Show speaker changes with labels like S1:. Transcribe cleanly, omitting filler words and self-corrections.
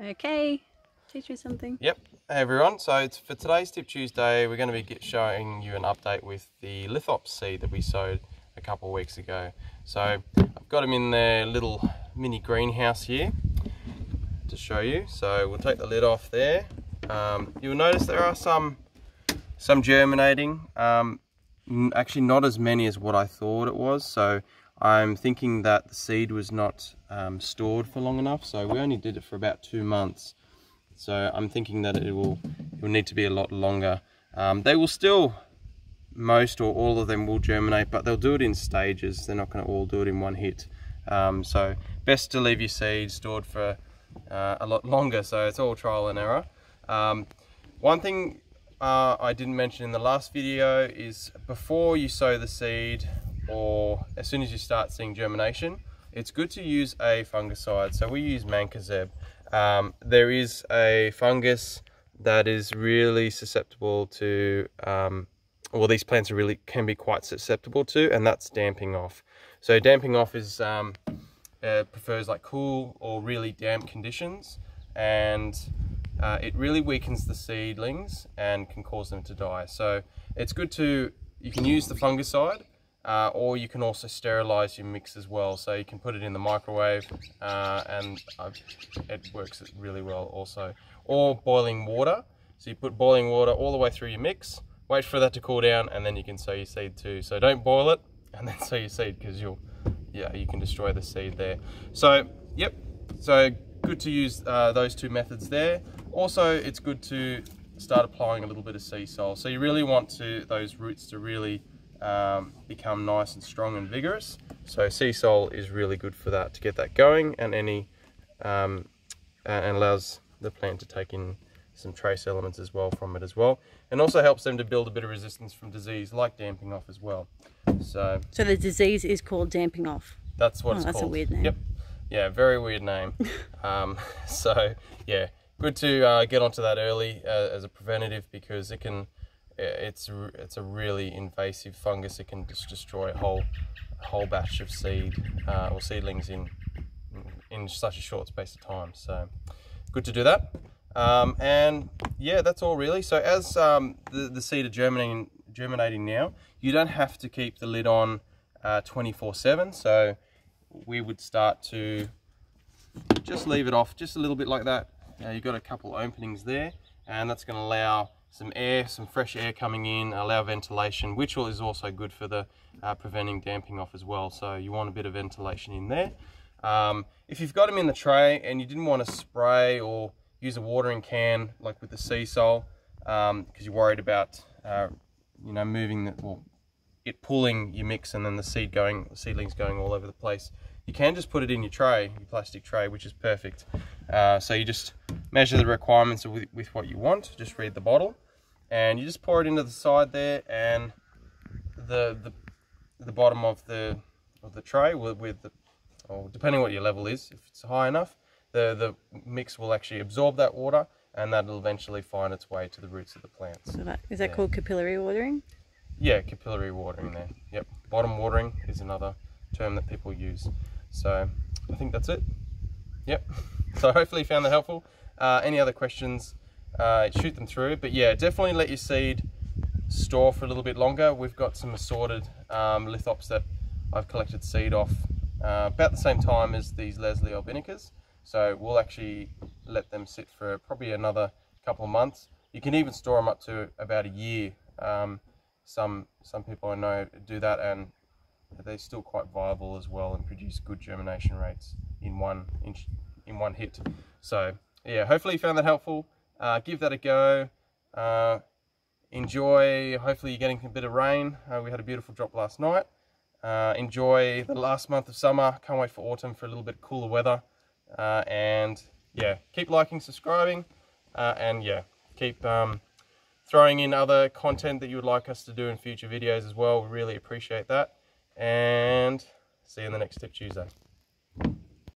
S1: Okay, teach me something.
S2: Yep. Hey everyone, so for today's Tip Tuesday, we're going to be showing you an update with the Lithops seed that we sowed a couple of weeks ago. So I've got them in their little mini greenhouse here to show you. So we'll take the lid off there. You'll notice there are some germinating, actually not as many as what I thought it was. So I'm thinking that the seed was not stored for long enough. So we only did it for about 2 months. So I'm thinking that it will need to be a lot longer. They will still, most or all of them will germinate, but they'll do it in stages. They're not going to all do it in one hit. So best to leave your seed stored for a lot longer. So it's all trial and error. One thing I didn't mention in the last video is before you sow the seed, or as soon as you start seeing germination, it's good to use a fungicide. So we use mancozeb. There is a fungus that is really susceptible to, well, these plants can be quite susceptible to, and that's damping off. So damping off is prefers like cool or really damp conditions, and it really weakens the seedlings and can cause them to die. So it's good you can use the fungicide, or you can also sterilize your mix as well. So you can put it in the microwave, and it works really well also. Or boiling water. So you put boiling water all the way through your mix, wait for that to cool down, and then you can sow your seed too. So don't boil it and then sow your seed, because you can destroy the seed there. So yep, so good to use those two methods there. Also, it's good to start applying a little bit of sea salt. So you really want those roots to really become nice and strong and vigorous. So sea salt is really good for that, to get that going, and and allows the plant to take in some trace elements as well from it as well, and also helps them to build a bit of resistance from disease like damping off as well. So
S1: the disease is called damping off.
S2: That's what it's
S1: called. That's a weird name.
S2: Yep. Yeah, very weird name. So yeah, good to get onto that early as a preventative, because it's a really invasive fungus. It can just destroy a whole batch of seed or seedlings in such a short space of time. So good to do that. And yeah, that's all really. So as the seed are germinating now, you don't have to keep the lid on 24/7. So we would start to just leave it off just a little bit like that. You've got a couple openings there, and that's going to allow some fresh air coming in, allow ventilation, which is also good for the preventing damping off as well. So you want a bit of ventilation in there. If you've got them in the tray and you didn't want to spray or use a watering can like with the sea salt, because you're worried about moving it pulling your mix and then the seedlings going all over the place, you can just put it in your tray, your plastic tray, which is perfect. So you just measure the requirements with what you want, just read the bottle, and you just pour it into the side there, and the bottom of the tray or depending what your level is, if it's high enough, the mix will actually absorb that water, and that'll eventually find its way to the roots of the plants.
S1: So is that called capillary watering?
S2: Yeah, capillary watering there. Yep, bottom watering is another term that people use. So I think that's it. Yep. So hopefully you found that helpful. Any other questions, shoot them through. But yeah, definitely let your seed store for a little bit longer. We've got some assorted lithops that I've collected seed off about the same time as these Leslie albinicas. So we'll actually let them sit for probably another couple of months. You can even store them up to about a year. Some people I know do that, and they're still quite viable as well and produce good germination rates in one hit. So yeah, hopefully you found that helpful. Give that a go. Enjoy. Hopefully you're getting a bit of rain. We had a beautiful drop last night. Enjoy the last month of summer. Can't wait for autumn for a little bit cooler weather. And yeah, keep liking, subscribing, and yeah, keep throwing in other content that you would like us to do in future videos as well. We really appreciate that, and see you in the next Tip Tuesday.